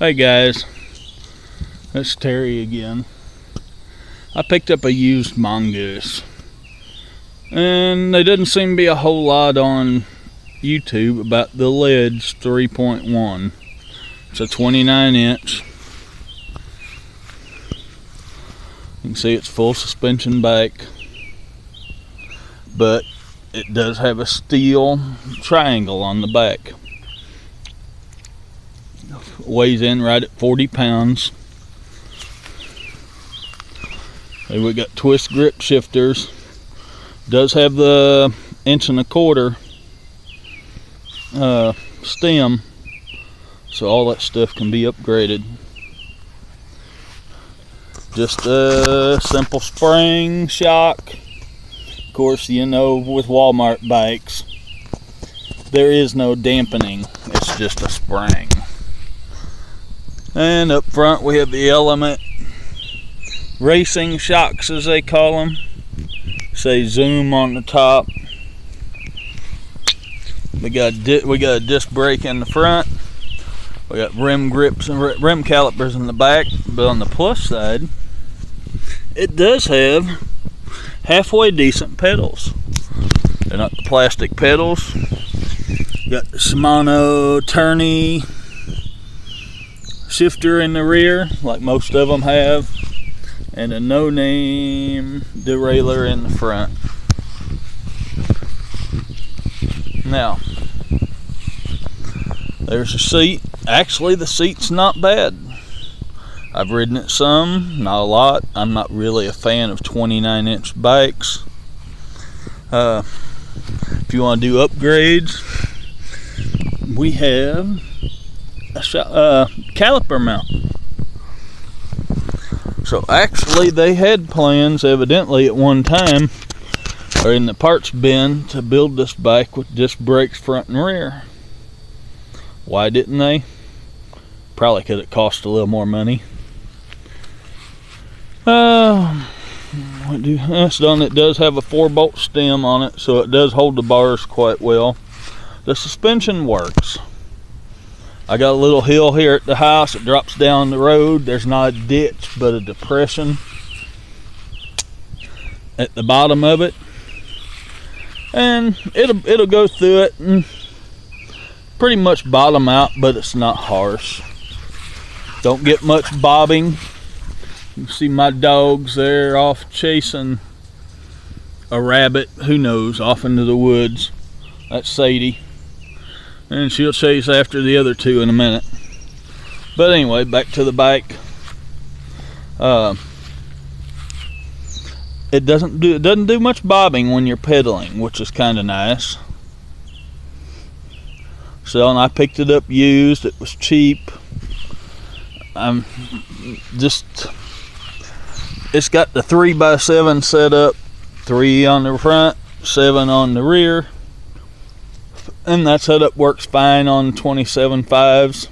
Hey guys, it's Terry again. I picked up a used Mongoose, and there doesn't seem to be a whole lot on YouTube about the Ledge 3.1. It's a 29-inch. You can see it's full suspension back, but it does have a steel triangle on the back. Weighs in right at 40 pounds. We got twist grip shifters. Does have the 1.25 inch stem, so all that stuff can be upgraded. Just a simple spring shock. Of course, you know, with Walmart bikes, there is no dampening. It's just a spring. And up front we have the Element racing shocks, as they call them. Say Zoom on the top. We got a disc brake in the front. We got rim grips and rim calipers in the back. But on the plus side, it does have halfway decent pedals. They're not the plastic pedals. Got the Shimano tourney shifter in the rear, like most of them have, and a no-name derailleur in the front. Now, there's a seat. Actually, the seat's not bad. I've ridden it some, not a lot. I'm not really a fan of 29-inch bikes. If you want to do upgrades, we have a caliper mount. So actually they had plans, evidently at one time, or in the parts bin, to build this bike with disc brakes front and rear. Why didn't they? Probably because it cost a little more money. It does have a 4-bolt stem on it, so it does hold the bars quite well. The suspension works. I got a little hill here at the house. It drops down the road. There's not a ditch, but a depression at the bottom of it, and it'll go through it and pretty much bottom out, but it's not harsh. Don't get much bobbing. You can see my dogs there off chasing a rabbit, who knows, off into the woods. That's Sadie. And she'll chase after the other two in a minute. But anyway, back to the bike. It doesn't do much bobbing when you're pedaling, which is kind of nice. So, and I picked it up used. It was cheap. It's got the 3x7 set up, 3 on the front, 7 on the rear. And that setup works fine on 27.5s,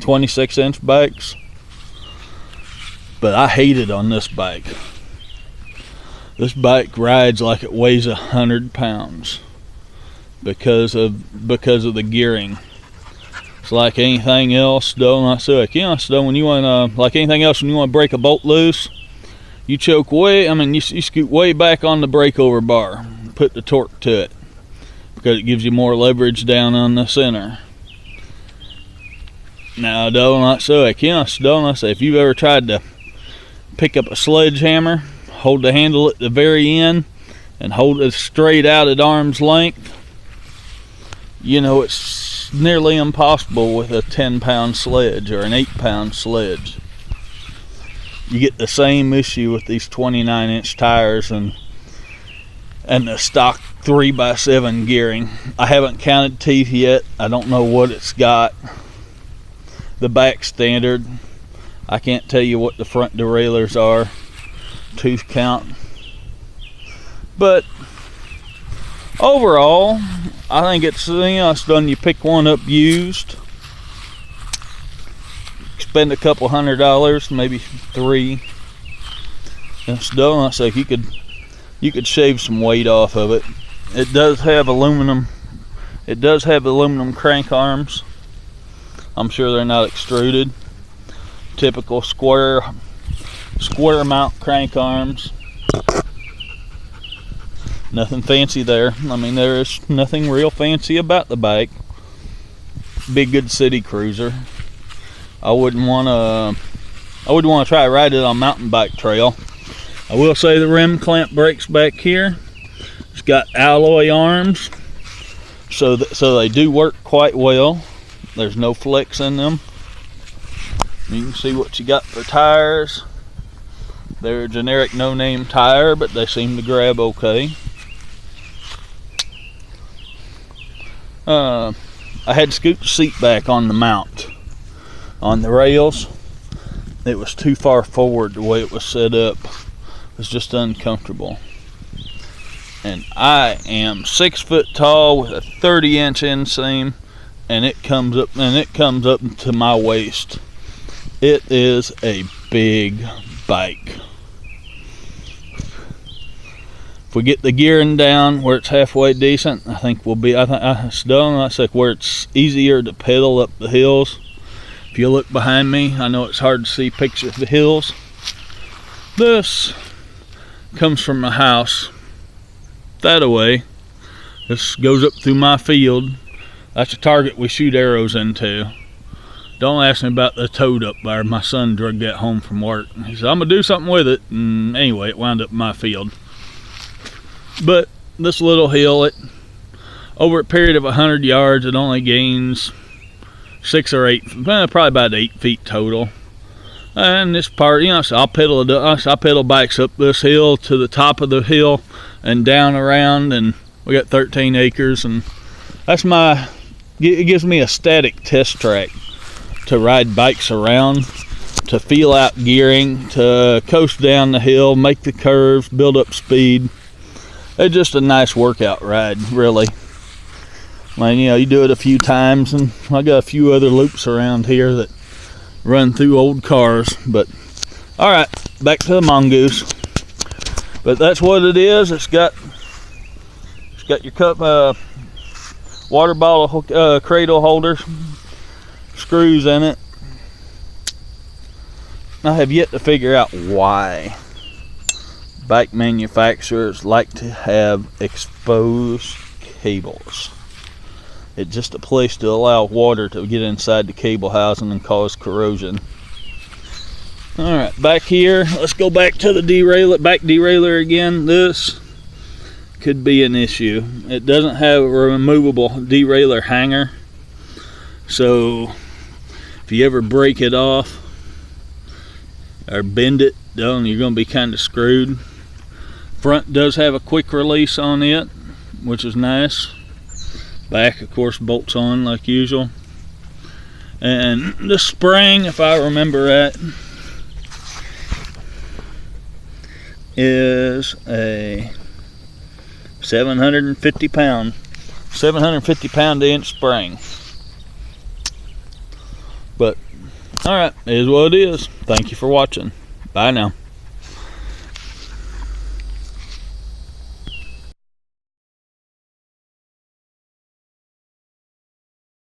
26-inch bikes. But I hate it on this bike. This bike rides like it weighs 100 pounds because of the gearing. It's like anything else, though. Not so like, when you want like anything else, when you want to break a bolt loose, you choke you scoot way back on the breakover bar, put the torque to it, because it gives you more leverage down on the center. Now, if you've ever tried to pick up a sledgehammer, hold the handle at the very end, and hold it straight out at arm's length, you know it's nearly impossible with a 10-pound sledge or an 8-pound sledge. You get the same issue with these 29-inch tires and the stock 3x7 gearing. I haven't counted teeth yet. I don't know what it's got. The back standard, I can't tell you what the front derailleurs are, tooth count. But overall, I think it's, it's done. You pick one up used, spend a couple $100, maybe $3. It's done. So you could shave some weight off of it. It does have aluminum crank arms. I'm sure they're not extruded. Typical square mount crank arms. Nothing fancy there. I mean, there is nothing real fancy about the bike. Big good city cruiser. I wouldn't want to try to ride it on mountain bike trail. I will say the rim clamp brakes back here. It's got alloy arms, so they do work quite well. There's no flex in them. You can see what you got for tires. They're a generic no-name tire, but they seem to grab okay. I had to scoot the seat back on the mount. On the rails, it was too far forward the way it was set up. It was just uncomfortable. And I am 6 foot tall with a 30-inch inseam, and it comes up to my waist. It is a big bike. If we get the gearing down where it's halfway decent, I think we'll be. It's done. That's like where it's easier to pedal up the hills. If you look behind me, I know it's hard to see pictures of the hills. This comes from my house that away. This goes up through my field. That's a target we shoot arrows into. Don't ask me about the toad up there. My son dragged that home from work. He said, I'm gonna do something with it. And anyway, it wound up in my field. But this little hill, over a period of 100 yards, it only gains 6 or 8, probably about 8 feet total. And this part, so I'll pedal bikes up this hill to the top of the hill and down around, and we got 13 acres, and it gives me a static test track to ride bikes around, to feel out gearing, to coast down the hill, make the curves, build up speed. It's just a nice workout ride, really. I mean, you do it a few times, and I got a few other loops around here that run through old cars. But all right, back to the Mongoose. But that's what it is. It's got your cup, water bottle cradle holder screws in it. I have yet to figure out why bike manufacturers like to have exposed cables. It's just a place to allow water to get inside the cable housing and cause corrosion. Alright, back here, let's go back to the derailleur again. This could be an issue. It doesn't have a removable derailleur hanger, so if you ever break it off or bend it, you're going to be kind of screwed. Front does have a quick release on it, which is nice. Back, of course, bolts on like usual. And the spring, if I remember right, is a 750 pound inch spring. But all right, it is what it is. Thank you for watching. Bye now.